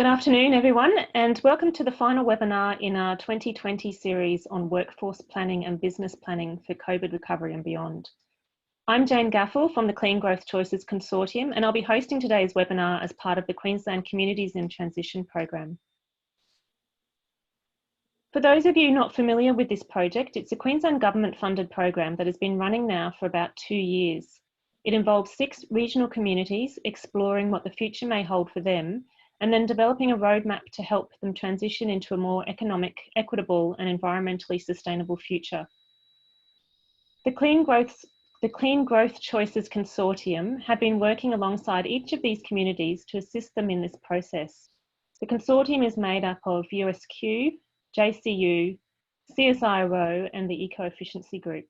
Good afternoon, everyone, and welcome to the final webinar in our 2020 series on workforce planning and business planning for COVID recovery and beyond. I'm Jane Gaffel from the Clean Growth Choices Consortium, and I'll be hosting today's webinar as part of the Queensland Communities in Transition program. For those of you not familiar with this project, it's a Queensland government-funded program that has been running now for about 2 years. It involves 6 regional communities exploring what the future may hold for them, and then developing a roadmap to help them transition into a more economic, equitable and environmentally sustainable future. The Clean Growth Choices Consortium have been working alongside each of these communities to assist them in this process. The consortium is made up of USQ, JCU, CSIRO and the Eco-Efficiency Group.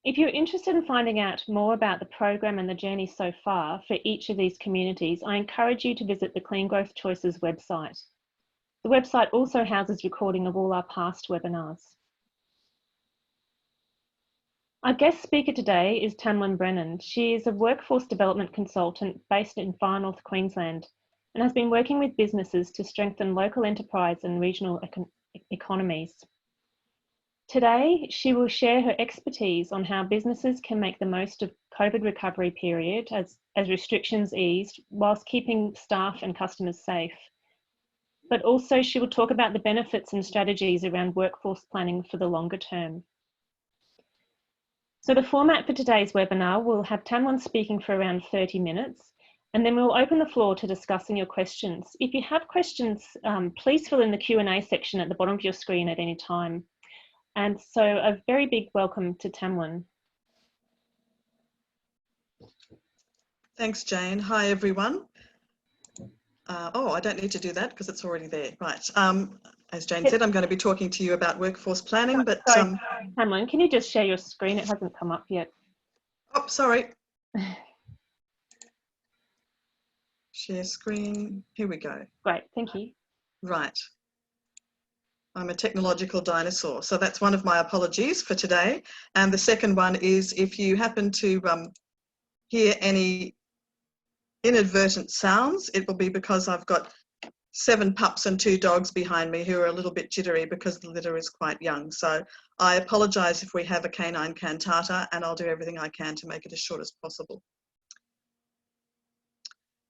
If you're interested in finding out more about the program and the journey so far for each of these communities, I encourage you to visit the Clean Growth Choices website. The website also houses recording of all our past webinars. Our guest speaker today is Tamilyn Brennan. She is a workforce development consultant based in Far North Queensland and has been working with businesses to strengthen local enterprise and regional economies. Today, she will share her expertise on how businesses can make the most of COVID recovery period as restrictions eased, whilst keeping staff and customers safe. But also she will talk about the benefits and strategies around workforce planning for the longer term. So the format for today's webinar will have Tamilyn speaking for around 30 minutes, and then we'll open the floor to discussing your questions. If you have questions, please fill in the Q&A section at the bottom of your screen at any time. And so a very big welcome to Tamilyn. Thanks, Jane. Hi, everyone. Oh, I don't need to do that because it's already there. Right. As Jane said, I'm going to be talking to you about workforce planning, but... Sorry, Tamilyn, can you just share your screen? It hasn't come up yet. Oh, sorry. Share screen. Here we go. Great, thank you. Right. I'm a technological dinosaur, so that's one of my apologies for today. And the second one is if you happen to hear any inadvertent sounds, it will be because I've got 7 pups and 2 dogs behind me who are a little bit jittery because the litter is quite young. So I apologise if we have a canine cantata, and I'll do everything I can to make it as short as possible.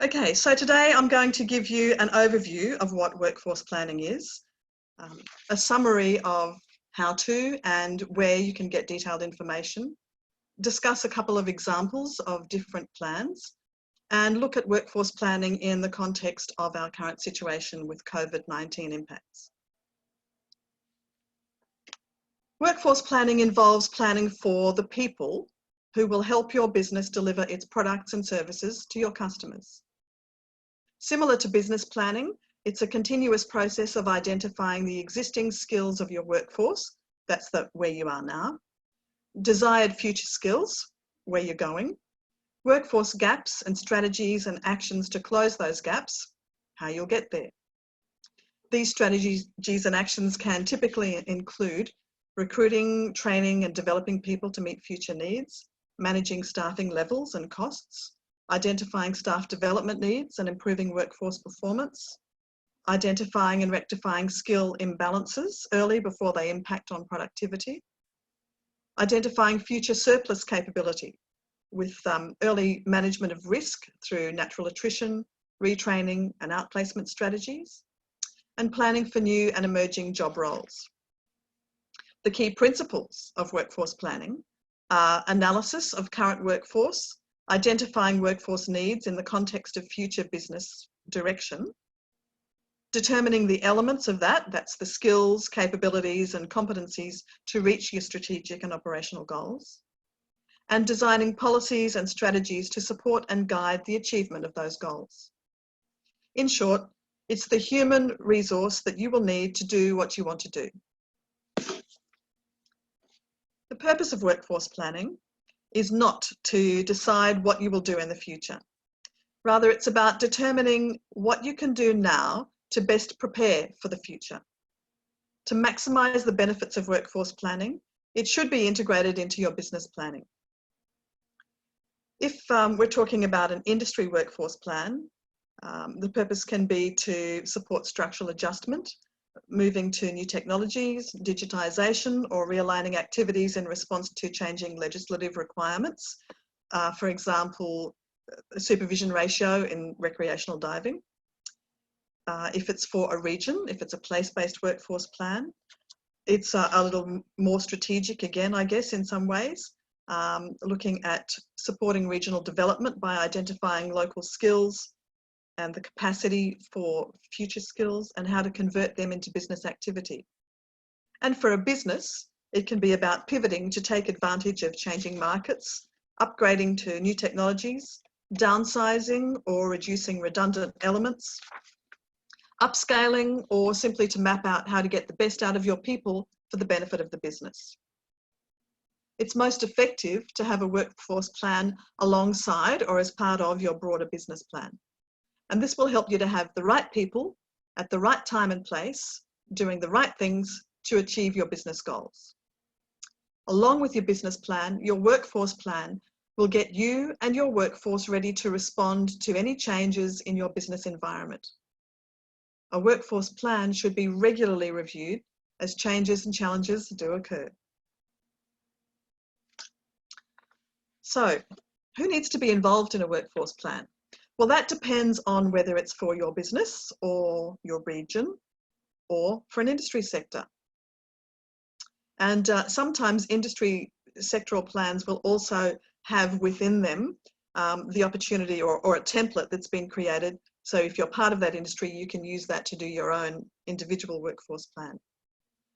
Okay, so today I'm going to give you an overview of what workforce planning is. A summary of how to and where you can get detailed information, discuss a couple of examples of different plans, and look at workforce planning in the context of our current situation with COVID-19 impacts. Workforce planning involves planning for the people who will help your business deliver its products and services to your customers. Similar to business planning, it's a continuous process of identifying the existing skills of your workforce, that's where you are now, desired future skills, where you're going, workforce gaps and strategies and actions to close those gaps, how you'll get there. These strategies and actions can typically include recruiting, training and developing people to meet future needs, managing staffing levels and costs, identifying staff development needs and improving workforce performance, identifying and rectifying skill imbalances early before they impact on productivity, identifying future surplus capability with early management of risk through natural attrition, retraining and outplacement strategies, and planning for new and emerging job roles. The key principles of workforce planning are analysis of current workforce, identifying workforce needs in the context of future business direction, determining the elements of that, that's the skills, capabilities and competencies to reach your strategic and operational goals, and designing policies and strategies to support and guide the achievement of those goals. In short, it's the human resource that you will need to do what you want to do. The purpose of workforce planning is not to decide what you will do in the future. Rather, it's about determining what you can do now to best prepare for the future. To maximise the benefits of workforce planning, it should be integrated into your business planning. If we're talking about an industry workforce plan, The purpose can be to support structural adjustment, moving to new technologies, digitisation, or realigning activities in response to changing legislative requirements. For example, a supervision ratio in recreational diving. If it's for a region, if it's a place-based workforce plan, it's a little more strategic again, I guess, in some ways, looking at supporting regional development by identifying local skills and the capacity for future skills and how to convert them into business activity. And for a business, it can be about pivoting to take advantage of changing markets, upgrading to new technologies, downsizing or reducing redundant elements, upscaling, or simply to map out how to get the best out of your people for the benefit of the business. It's most effective to have a workforce plan alongside or as part of your broader business plan. And this will help you to have the right people at the right time and place, doing the right things to achieve your business goals. Along with your business plan, your workforce plan will get you and your workforce ready to respond to any changes in your business environment. A workforce plan should be regularly reviewed as changes and challenges do occur. So, who needs to be involved in a workforce plan? Well, that depends on whether it's for your business or your region or for an industry sector. And sometimes industry sectoral plans will also have within them the opportunity or a template that's been created. So if you're part of that industry, you can use that to do your own individual workforce plan.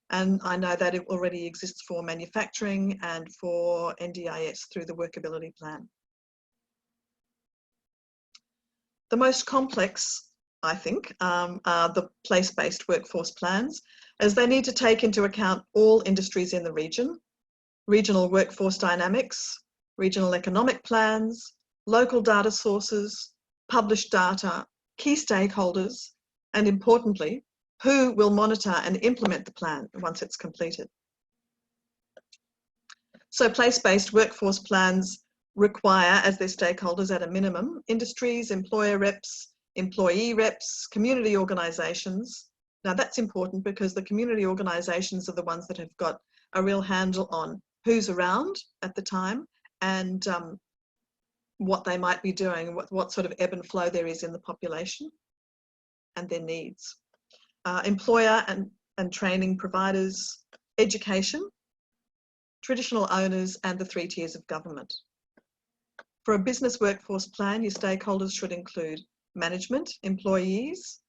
And I know that it already exists for manufacturing and for NDIS through the workability plan. The most complex, I think, are the place-based workforce plans, as they need to take into account all industries in the region, regional workforce dynamics, regional economic plans, local data sources, published data, key stakeholders, and importantly, who will monitor and implement the plan once it's completed. So place-based workforce plans require, as their stakeholders at a minimum, industries, employer reps, employee reps, community organisations. Now that's important because the community organisations are the ones that have got a real handle on who's around at the time and what they might be doing, what sort of ebb and flow there is in the population and their needs. Employer and training providers, education, traditional owners, and the 3 tiers of government. For a business workforce plan, your stakeholders should include management, employees,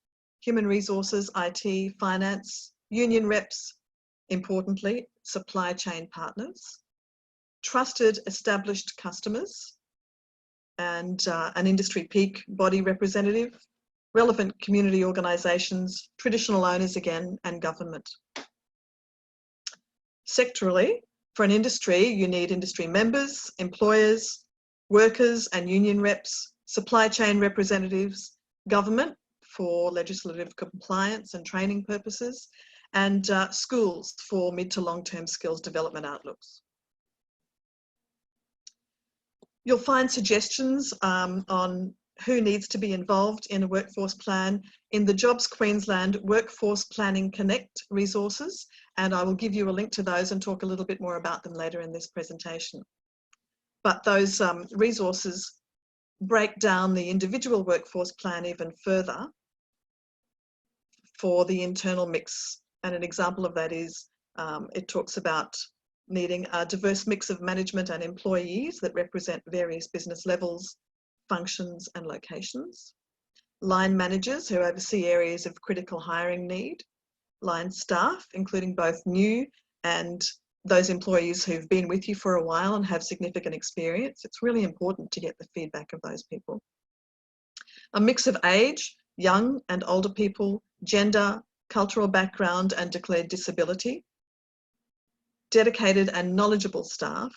human resources, IT, finance, union reps, importantly, supply chain partners, trusted established customers, and an industry peak body representative, relevant community organisations, traditional owners again, and government. Sectorally, for an industry, you need industry members, employers, workers and union reps, supply chain representatives, government for legislative compliance and training purposes, and schools for mid to long-term skills development outlooks. You'll find suggestions on who needs to be involved in a workforce plan in the Jobs Queensland Workforce Planning Connect resources, and I will give you a link to those and talk a little bit more about them later in this presentation. But those resources break down the individual workforce plan even further for the internal mix. And an example of that is it talks about needing a diverse mix of management and employees that represent various business levels, functions and locations. Line managers who oversee areas of critical hiring need. Line staff, including both new and those employees who've been with you for a while and have significant experience. It's really important to get the feedback of those people. A mix of age, young and older people, gender, cultural background and declared disability. Dedicated and knowledgeable staff,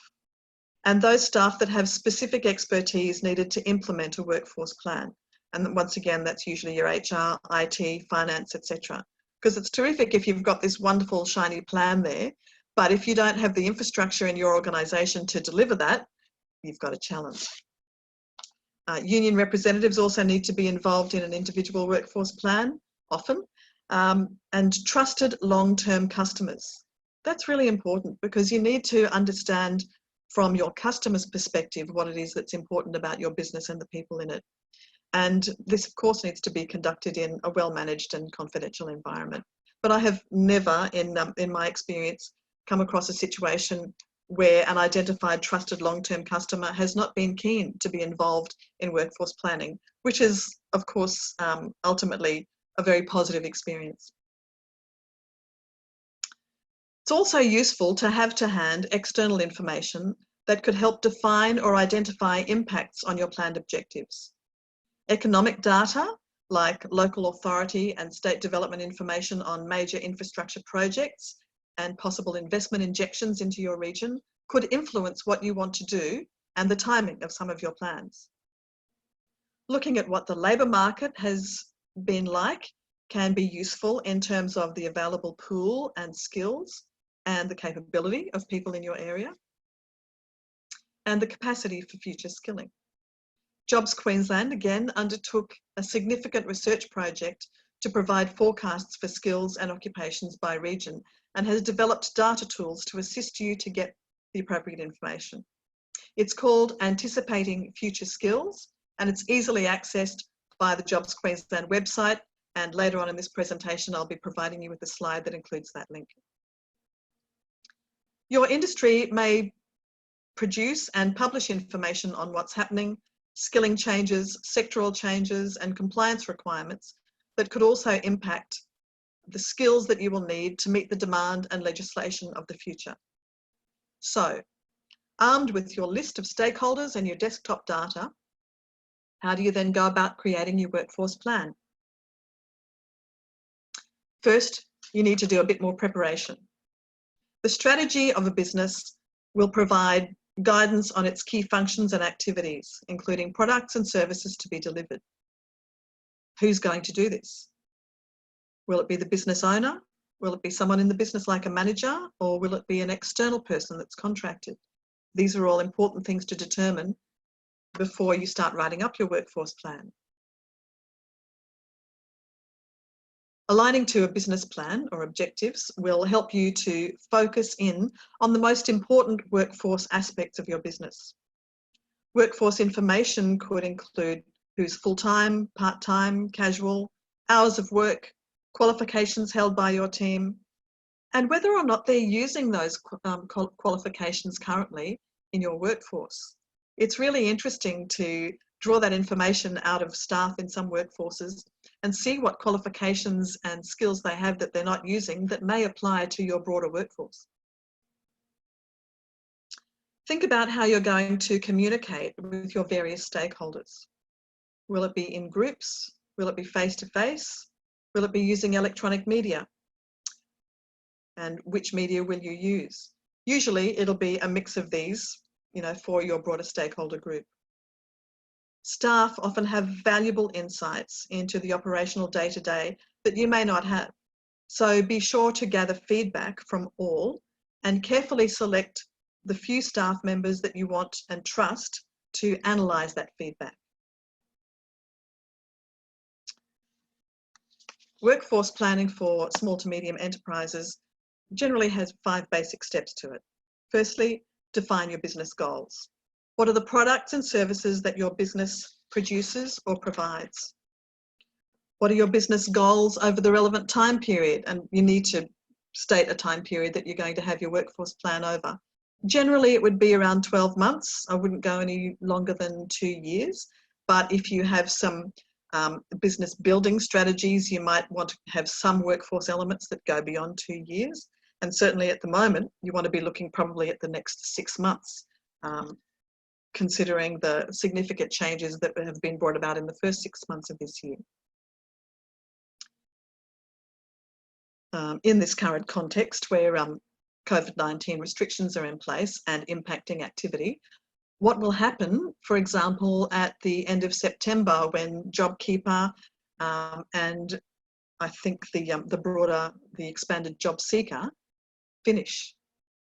and those staff that have specific expertise needed to implement a workforce plan. And once again, that's usually your HR, IT, finance, etc. Because it's terrific if you've got this wonderful shiny plan there, but if you don't have the infrastructure in your organisation to deliver that, you've got a challenge. Union representatives also need to be involved in an individual workforce plan, often, and trusted long-term customers. That's really important because you need to understand from your customer's perspective what it is that's important about your business and the people in it. And this, of course, needs to be conducted in a well-managed and confidential environment. But I have never, in my experience, come across a situation where an identified trusted long-term customer has not been keen to be involved in workforce planning, which is, of course, ultimately a very positive experience. It's also useful to have to hand external information that could help define or identify impacts on your planned objectives. Economic data, like local authority and state development information on major infrastructure projects and possible investment injections into your region, could influence what you want to do and the timing of some of your plans. Looking at what the labour market has been like can be useful in terms of the available pool and skills and the capability of people in your area and the capacity for future skilling. Jobs Queensland again undertook a significant research project to provide forecasts for skills and occupations by region and has developed data tools to assist you to get the appropriate information. It's called Anticipating Future Skills and it's easily accessed by the Jobs Queensland website, and later on in this presentation I'll be providing you with a slide that includes that link. Your industry may produce and publish information on what's happening, skilling changes, sectoral changes and compliance requirements that could also impact the skills that you will need to meet the demand and legislation of the future. So, armed with your list of stakeholders and your desktop data, how do you then go about creating your workforce plan? First, you need to do a bit more preparation. The strategy of a business will provide guidance on its key functions and activities, including products and services to be delivered. Who's going to do this? Will it be the business owner? Will it be someone in the business like a manager? Or will it be an external person that's contracted? These are all important things to determine before you start writing up your workforce plan. Aligning to a business plan or objectives will help you to focus in on the most important workforce aspects of your business. Workforce information could include who's full-time, part-time, casual, hours of work, qualifications held by your team, and whether or not they're using those qualifications currently in your workforce. It's really interesting to draw that information out of staff in some workforces and see what qualifications and skills they have that they're not using that may apply to your broader workforce. Think about how you're going to communicate with your various stakeholders. Will it be in groups? Will it be face-to-face? Will it be using electronic media? And which media will you use? Usually it'll be a mix of these, for your broader stakeholder group. Staff often have valuable insights into the operational day-to-day that you may not have. So be sure to gather feedback from all and carefully select the few staff members that you want and trust to analyse that feedback. Workforce planning for small to medium enterprises generally has 5 basic steps to it. Firstly, define your business goals. What are the products and services that your business produces or provides? What are your business goals over the relevant time period? And you need to state a time period that you're going to have your workforce plan over. Generally, it would be around 12 months. I wouldn't go any longer than 2 years. But if you have some business building strategies, you might want to have some workforce elements that go beyond 2 years. And certainly at the moment, you want to be looking probably at the next 6 months. Considering the significant changes that have been brought about in the first 6 months of this year. In this current context where COVID-19 restrictions are in place and impacting activity, what will happen, for example, at the end of September when JobKeeper and I think the expanded Job Seeker finish?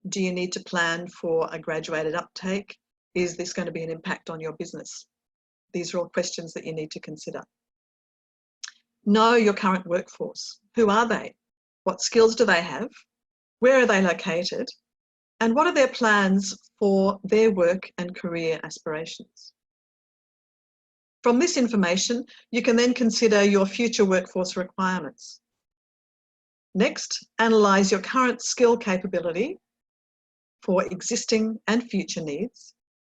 Do you need to plan for a graduated uptake? Is this going to be an impact on your business? These are all questions that you need to consider. Know your current workforce. Who are they? What skills do they have? Where are they located? And what are their plans for their work and career aspirations? From this information, you can then consider your future workforce requirements. Next, analyse your current skill capability for existing and future needs,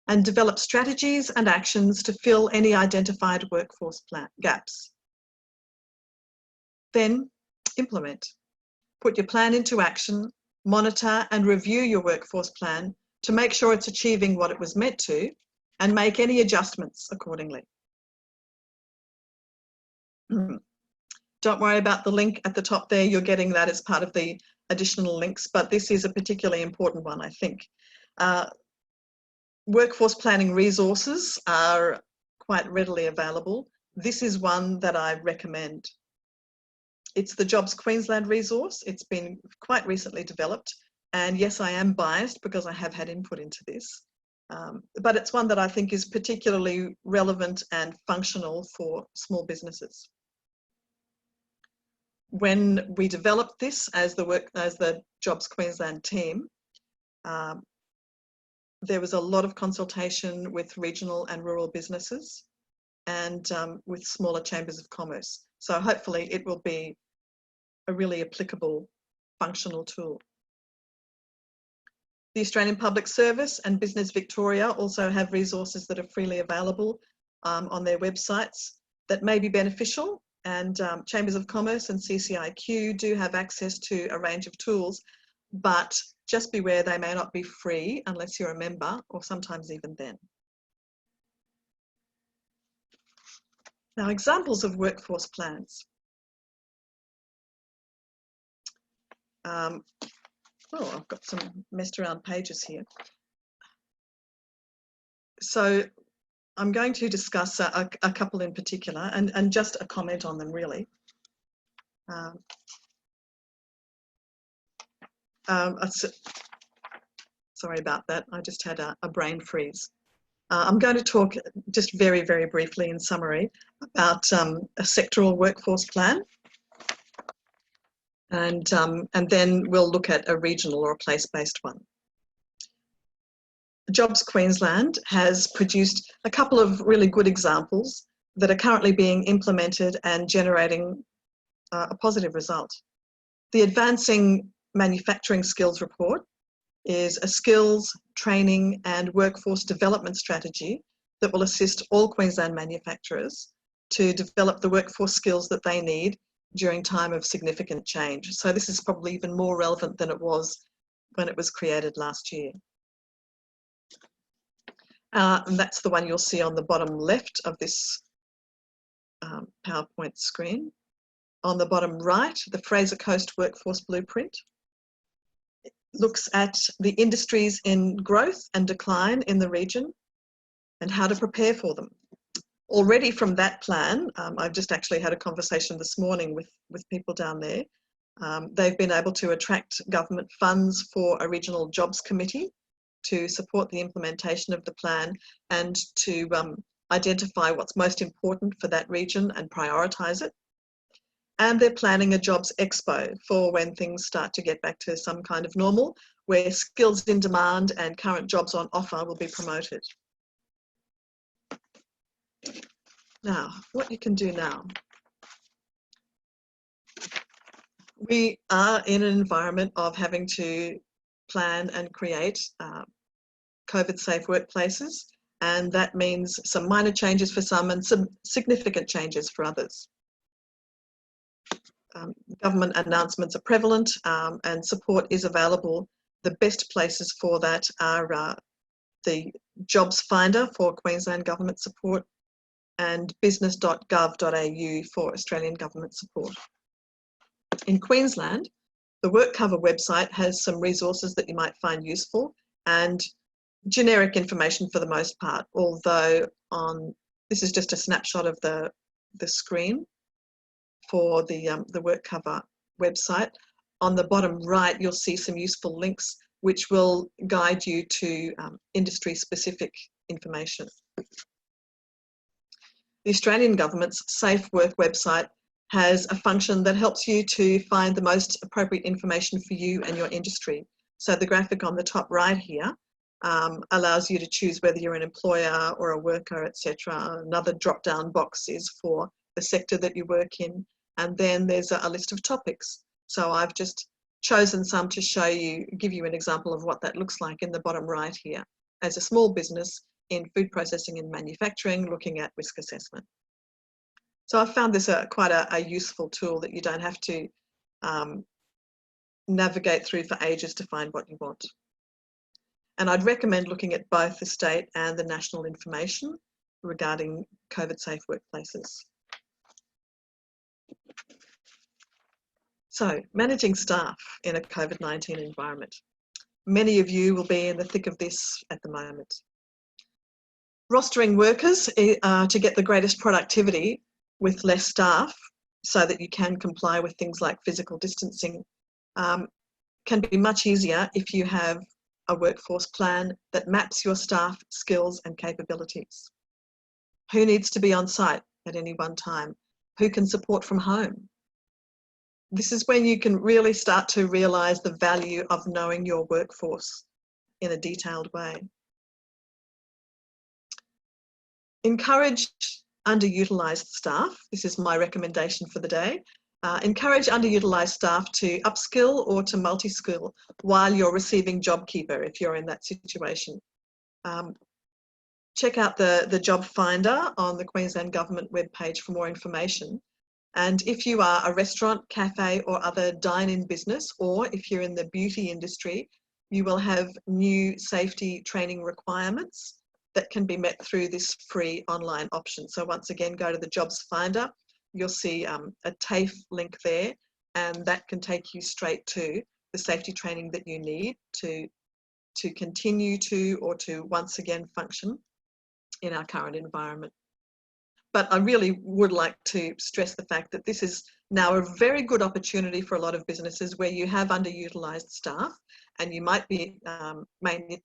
and develop strategies and actions to fill any identified workforce gaps. Then, implement. Put your plan into action, monitor and review your workforce plan to make sure it's achieving what it was meant to, and make any adjustments accordingly. Don't worry about the link at the top there. You're getting that as part of the additional links, but this is a particularly important one, I think. Workforce planning resources are quite readily available. This is one that I recommend. It's the Jobs Queensland resource. It's been quite recently developed. And yes, I am biased because I have had input into this. But it's one that I think is particularly relevant and functional for small businesses. When we developed this as the Jobs Queensland team, there was a lot of consultation with regional and rural businesses and with smaller chambers of commerce. So hopefully it will be a really applicable, functional tool. The Australian Public Service and Business Victoria also have resources that are freely available on their websites that may be beneficial, and Chambers of Commerce and CCIQ do have access to a range of tools, but just beware they may not be free unless you're a member, or sometimes even then. Now, examples of workforce plans. Oh, I've got some messed around pages here. So I'm going to discuss a couple in particular and just a comment on them really. Sorry about that, I just had a brain freeze. I'm going to talk just very, very briefly in summary about a sectoral workforce plan. And then we'll look at a regional or a place-based one. Jobs Queensland has produced a couple of really good examples that are currently being implemented and generating a positive result. The Advancing Manufacturing Skills Report is a skills, training and workforce development strategy that will assist all Queensland manufacturers to develop the workforce skills that they need during time of significant change. So this is probably even more relevant than it was when it was created last year. And that's the one you'll see on the bottom left of this PowerPoint screen. On the bottom right, the Fraser Coast Workforce Blueprint. It looks at the industries in growth and decline in the region and how to prepare for them. Already from that plan, I've just actually had a conversation this morning with people down there. They've been able to attract government funds for a regional jobs committee to support the implementation of the plan and to identify what's most important for that region and prioritise it. And they're planning a jobs expo for when things start to get back to some kind of normal, where skills in demand and current jobs on offer will be promoted. Now, what you can do now. We are in an environment of having to plan and create COVID-safe workplaces, and that means some minor changes for some and some significant changes for others. Government announcements are prevalent and support is available. The best places for that are the Jobs Finder for Queensland Government support and business.gov.au for Australian Government support. In Queensland, the WorkCover website has some resources that you might find useful and generic information for the most part, although this is just a snapshot of the screen for the WorkCover website. On the bottom right, you'll see some useful links which will guide you to industry-specific information. The Australian government's Safe Work website has a function that helps you to find the most appropriate information for you and your industry. So the graphic on the top right here allows you to choose whether you're an employer or a worker, etc. Another drop-down box is for the sector that you work in, and then there's a list of topics. So I've just chosen some to show you, give you an example of what that looks like in the bottom right here. As a small business in food processing and manufacturing, looking at risk assessment. So I found this quite a useful tool that you don't have to navigate through for ages to find what you want. And I'd recommend looking at both the state and the national information regarding COVID-safe workplaces. So, managing staff in a COVID-19 environment. Many of you will be in the thick of this at the moment. Rostering workers to get the greatest productivity with less staff so that you can comply with things like physical distancing can be much easier if you have a workforce plan that maps your staff skills and capabilities. Who needs to be on site at any one time? Who can support from home? This is when you can really start to realise the value of knowing your workforce in a detailed way. Encourage underutilised staff. This is my recommendation for the day. Encourage underutilised staff to upskill or to multi-skill while you're receiving JobKeeper if you're in that situation. Check out the Job Finder on the Queensland Government webpage for more information. And if you are a restaurant, cafe or other dine-in business, or if you're in the beauty industry, you will have new safety training requirements that can be met through this free online option. So once again, go to the Jobs Finder. You'll see a TAFE link there, and that can take you straight to the safety training that you need to continue to or to once again function in our current environment. But I really would like to stress the fact that this is now a very good opportunity for a lot of businesses where you have underutilised staff and you might be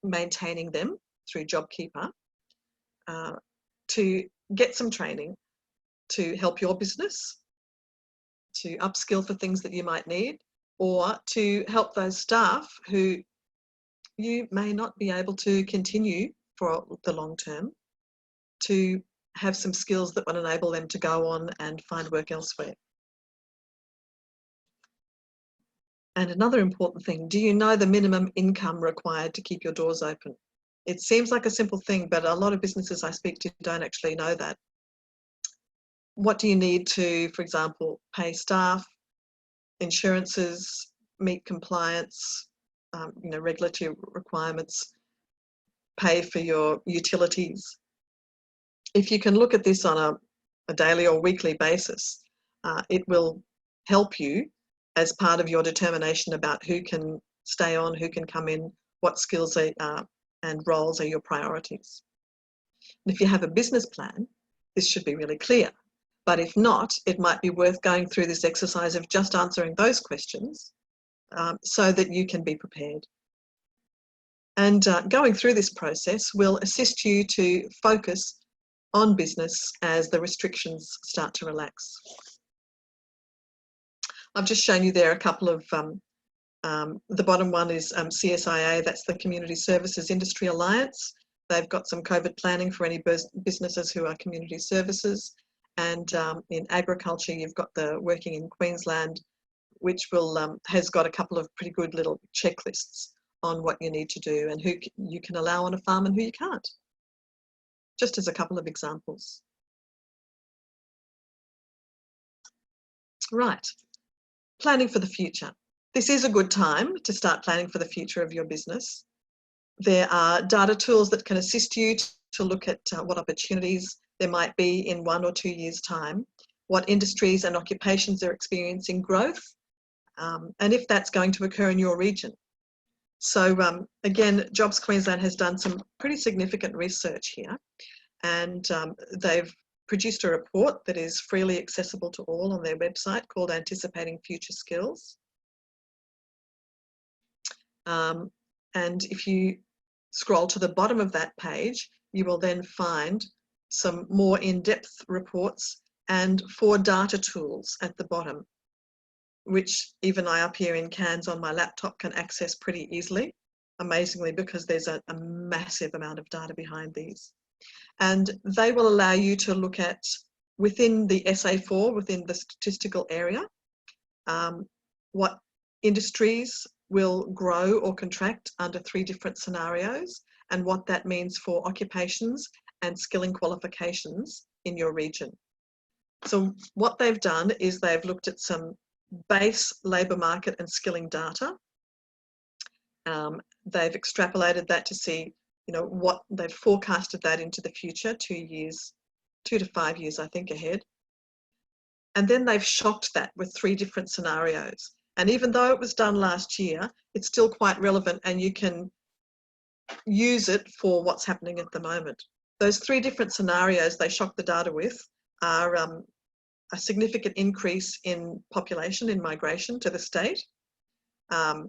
maintaining them through JobKeeper to get some training to help your business, to upskill for things that you might need, or to help those staff who you may not be able to continue for the long term, to have some skills that will enable them to go on and find work elsewhere. And another important thing, do you know the minimum income required to keep your doors open? It seems like a simple thing, but a lot of businesses I speak to don't actually know that. What do you need to, for example, pay staff, insurances, meet compliance, regulatory requirements, pay for your utilities? If you can look at this on a daily or weekly basis, it will help you as part of your determination about who can stay on, who can come in, what skills and roles are your priorities. And if you have a business plan, this should be really clear. But if not, it might be worth going through this exercise of just answering those questions so that you can be prepared. And going through this process will assist you to focus on business as the restrictions start to relax. I've just shown you there a couple of, the bottom one is CSIA, that's the Community Services Industry Alliance. They've got some COVID planning for any businesses who are community services. And in agriculture, you've got the Working in Queensland, which will has got a couple of pretty good little checklists on what you need to do and who you can allow on a farm and who you can't. Just as a couple of examples. Right, planning for the future. This is a good time to start planning for the future of your business. There are data tools that can assist you to look at what opportunities there might be in 1 or 2 years' time, what industries and occupations are experiencing growth, and if that's going to occur in your region. So again, Jobs Queensland has done some pretty significant research here, and they've produced a report that is freely accessible to all on their website called Anticipating Future Skills. And if you scroll to the bottom of that page, you will then find some more in-depth reports, and 4 data tools at the bottom, which even I up here in Cairns on my laptop can access pretty easily, amazingly, because there's a massive amount of data behind these. And they will allow you to look at, within the SA4, within the statistical area, what industries will grow or contract under 3 different scenarios, and what that means for occupations and skilling qualifications in your region. So what they've done is they've looked at some base labour market and skilling data. They've extrapolated that to see, what they've forecasted that into the future, 2 to 5 years, I think, ahead. And then they've shocked that with 3 different scenarios. And even though it was done last year, it's still quite relevant, and you can use it for what's happening at the moment. Those 3 different scenarios they shocked the data with are a significant increase in population, in migration to the state, a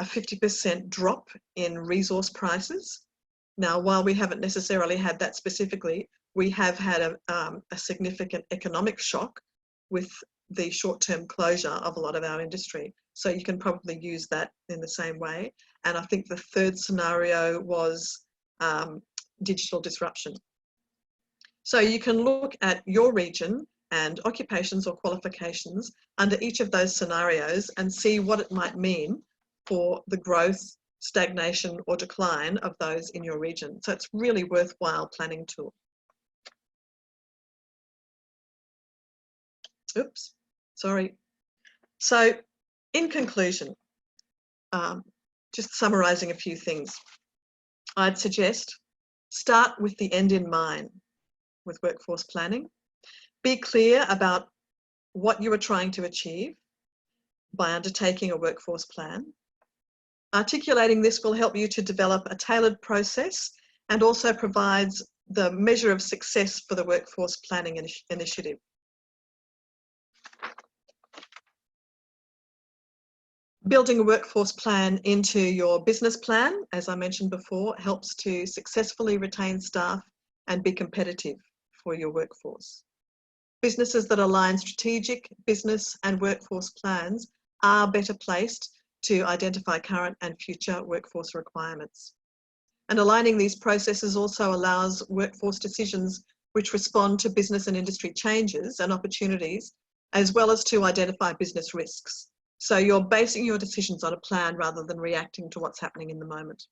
50% drop in resource prices. Now, while we haven't necessarily had that specifically, we have had a significant economic shock with the short-term closure of a lot of our industry. So you can probably use that in the same way. And I think the 3rd scenario was digital disruption. So you can look at your region and occupations or qualifications under each of those scenarios and see what it might mean for the growth, stagnation or decline of those in your region. So it's really worthwhile planning tool. Oops, sorry. So in conclusion, just summarising a few things, I'd suggest start with the end in mind with workforce planning. Be clear about what you are trying to achieve by undertaking a workforce plan. Articulating this will help you to develop a tailored process and also provides the measure of success for the workforce planning initiative. Building a workforce plan into your business plan, as I mentioned before, helps to successfully retain staff and be competitive for your workforce. Businesses that align strategic, business and workforce plans are better placed to identify current and future workforce requirements. And aligning these processes also allows workforce decisions which respond to business and industry changes and opportunities, as well as to identify business risks. So you're basing your decisions on a plan rather than reacting to what's happening in the moment.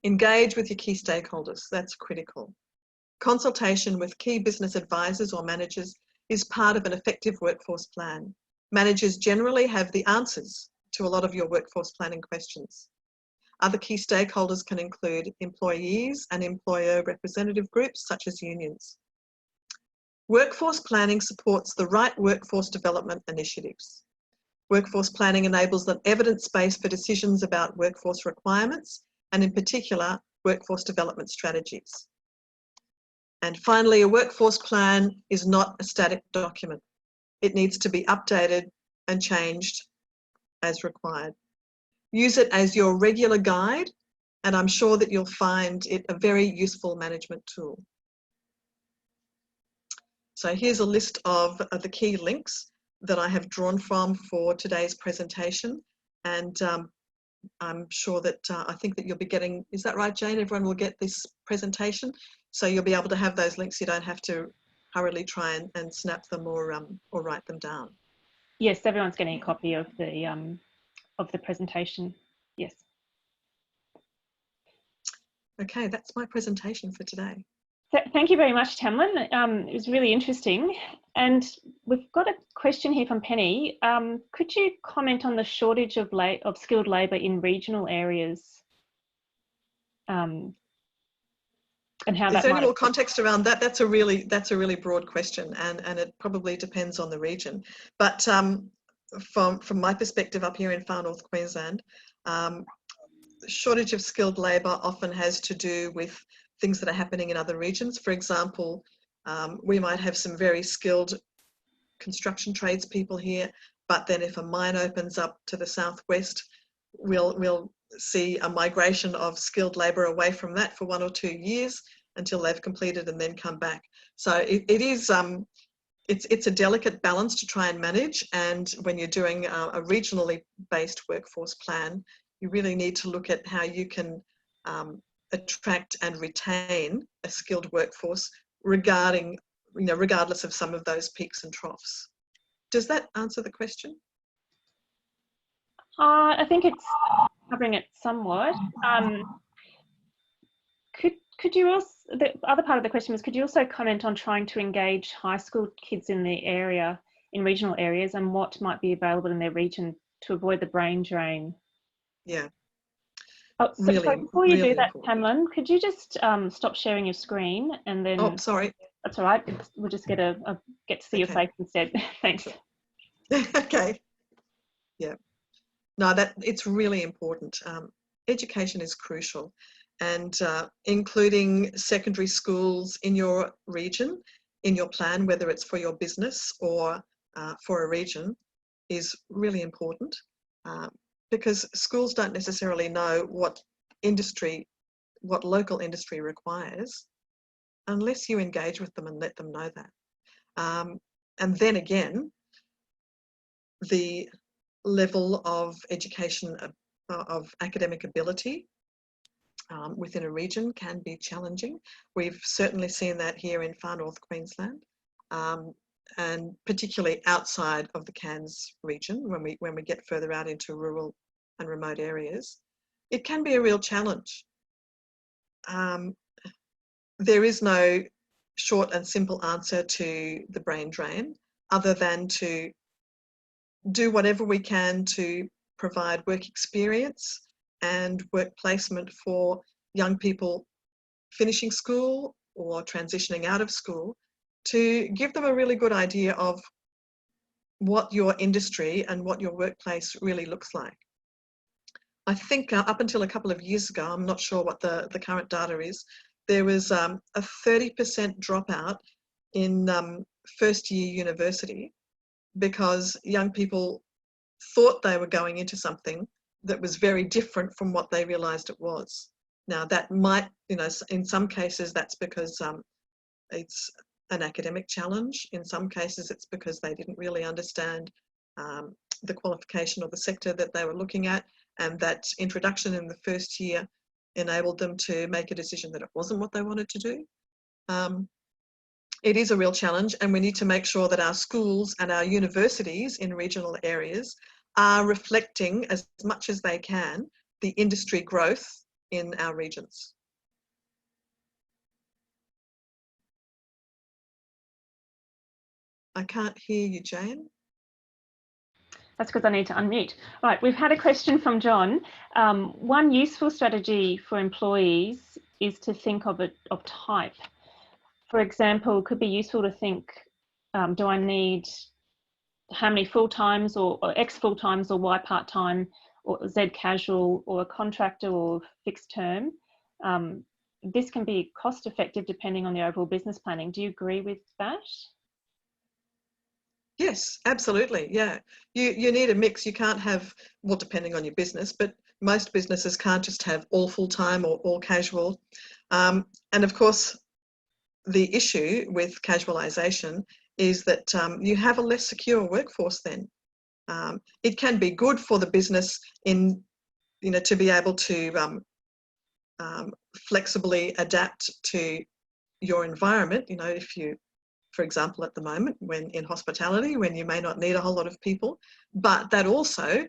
Engage with your key stakeholders, that's critical. Consultation with key business advisors or managers is part of an effective workforce plan. Managers generally have the answers to a lot of your workforce planning questions. Other key stakeholders can include employees and employer representative groups such as unions. Workforce planning supports the right workforce development initiatives. Workforce planning enables an evidence base for decisions about workforce requirements and in particular workforce development strategies. And finally, a workforce plan is not a static document. It needs to be updated and changed as required. Use it as your regular guide, and I'm sure that you'll find it a very useful management tool. So here's a list of the key links that I have drawn from for today's presentation, and I'm sure that I think that you'll be getting, is that right, Jane? Everyone will get this presentation, so you'll be able to have those links. You don't have to hurriedly try and snap them or write them down. Yes, everyone's getting a copy of the presentation. Yes. Okay, that's my presentation for today. Thank you very much, Tamilyn. It was really interesting. And we've got a question here from Penny. Could you comment on the shortage of skilled labour in regional areas? And how that Is there might any more context around that? That's a really broad question, and it probably depends on the region. But from my perspective up here in far north Queensland, shortage of skilled labour often has to do with things that are happening in other regions. For example, we might have some very skilled construction trades people here, but then if a mine opens up to the southwest, we'll see a migration of skilled labour away from that for 1 or 2 years, until they've completed and then come back. So it is, it's a delicate balance to try and manage. And when you're doing a regionally based workforce plan, you really need to look at how you can attract and retain a skilled workforce regardless of some of those peaks and troughs. Does that answer the question? I think it's covering it somewhat. Could you also, the other part of the question was, could you also comment on trying to engage high school kids in the area, in regional areas, and what might be available in their region to avoid the brain drain? Yeah. Oh, so really, before you do that, important. Tamilyn, could you just stop sharing your screen and then? Oh, sorry. That's all right. We'll just get to see your face instead. Thanks. Okay. Yeah. No, it's really important. Education is crucial, and including secondary schools in your region, in your plan, whether it's for your business or for a region, is really important, because schools don't necessarily know what local industry requires unless you engage with them and let them know that. And then again, the level of education, of academic ability within a region can be challenging. We've certainly seen that here in far north Queensland, and particularly outside of the Cairns region, when we get further out into rural and remote areas. It can be a real challenge. There is no short and simple answer to the brain drain, other than to do whatever we can to provide work experience and work placement for young people finishing school or transitioning out of school, to give them a really good idea of what your industry and what your workplace really looks like. I think up until a couple of years ago, I'm not sure what the current data is, there was a 30% dropout in first year university, because young people thought they were going into something that was very different from what they realised it was. Now that might, in some cases that's because it's an academic challenge. In some cases it's because they didn't really understand the qualification or the sector that they were looking at, and that introduction in the first year enabled them to make a decision that it wasn't what they wanted to do. It is a real challenge, and we need to make sure that our schools and our universities in regional areas are reflecting as much as they can the industry growth in our regions. I can't hear you, Jane. That's because I need to unmute. Right, we've had a question from John. One useful strategy for employees is to think of type. For example, it could be useful to think, do I need how many full-times or X full-times or Y part-time or Z casual or a contractor or fixed term? This can be cost effective depending on the overall business planning. Do you agree with that? Yes, absolutely. Yeah, you need a mix. You can't have, well, depending on your business, but most businesses can't just have all full-time or all casual. And of course, the issue with casualisation is that you have a less secure workforce then. It can be good for the business in, to be able to flexibly adapt to your environment. If you, for example, at the moment, when in hospitality, when you may not need a whole lot of people, but that also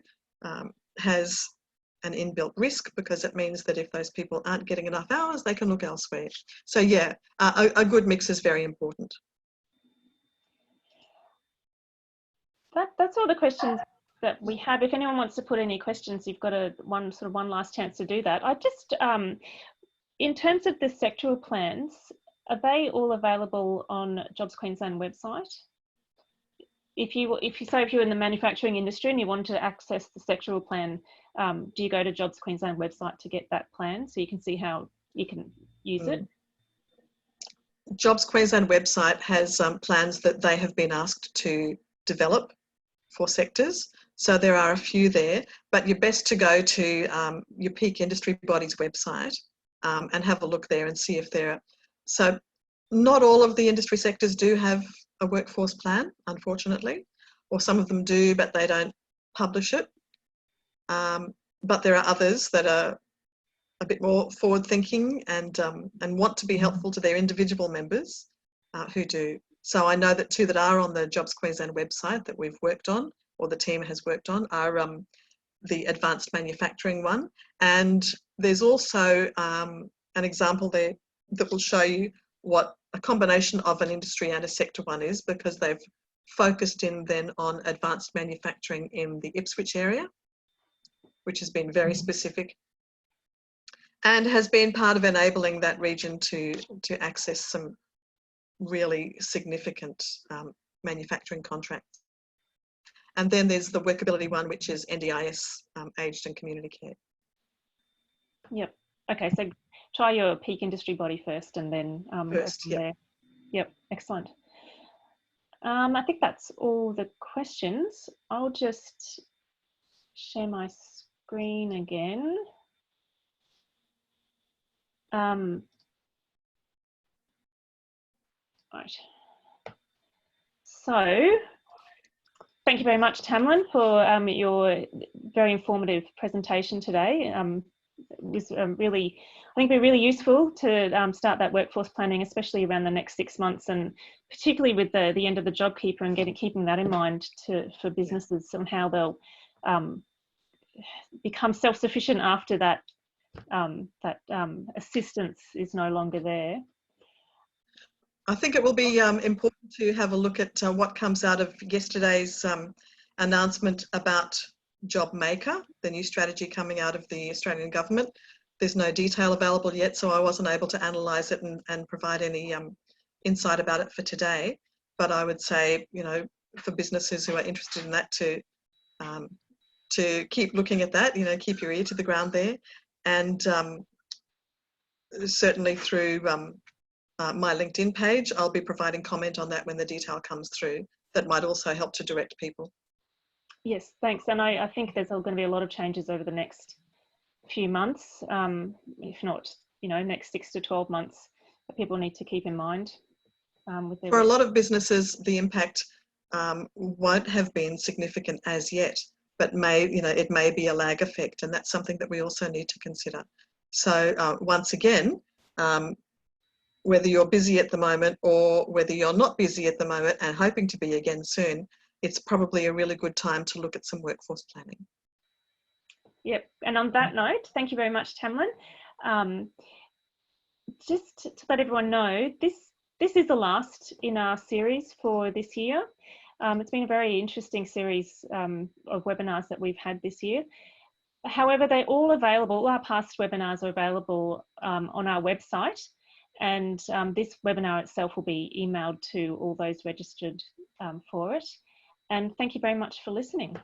has an inbuilt risk, because it means that if those people aren't getting enough hours, they can look elsewhere. So yeah, a good mix is very important. That's all the questions that we have. If anyone wants to put any questions, you've got one last chance to do that. I just, in terms of the sectoral plans, are they all available on Jobs Queensland website? If you're in the manufacturing industry and you want to access the sectoral plan, do you go to Jobs Queensland website to get that plan so you can see how you can use it? Jobs Queensland website has plans that they have been asked to develop for sectors. So there are a few there, but you're best to go to your peak industry body's website and have a look there and see if there So not all of the industry sectors do have a workforce plan, unfortunately, or some of them do, but they don't publish it. But there are others that are a bit more forward-thinking and want to be helpful to their individual members who do. So I know that two that are on the Jobs Queensland website that we've worked on, or the team has worked on, are the advanced manufacturing one. And there's also an example there that will show you what a combination of an industry and a sector one is, because they've focused in then on advanced manufacturing in the Ipswich area, which has been very specific and has been part of enabling that region to access some really significant manufacturing contracts. And then there's the workability one, which is NDIS, aged and community care. Yep. Okay, so try your peak industry body first and then First, go from there. Yep, excellent. I think that's all the questions. I'll just share my screen again. Right. So, thank you very much, Tamilyn, for your very informative presentation today. It was really, I think, really useful to start that workforce planning, especially around the next 6 months, and particularly with the end of the JobKeeper and keeping that in mind for businesses and how they'll become self-sufficient after that assistance is no longer there. I think it will be important to have a look at what comes out of yesterday's announcement about JobMaker, the new strategy coming out of the Australian government. There's no detail available yet, so I wasn't able to analyse it and provide any insight about it for today. But I would say, you know, for businesses who are interested in that to keep looking at that, you know, keep your ear to the ground there. And certainly through my LinkedIn page, I'll be providing comment on that when the detail comes through. That might also help to direct people. Yes, thanks. And I think there's going to be a lot of changes over the next few months, if not, you know, next 6 to 12 months that people need to keep in mind. For a lot of businesses, the impact won't have been significant as yet, but it may be a lag effect, and that's something that we also need to consider. So once again, whether you're busy at the moment or whether you're not busy at the moment and hoping to be again soon, it's probably a really good time to look at some workforce planning. Yep, and on that note, thank you very much, Tamilyn. Just to let everyone know, this is the last in our series for this year. It's been a very interesting series of webinars that we've had this year. However, they're all available, all our past webinars are available on our website, and this webinar itself will be emailed to all those registered for it. And thank you very much for listening.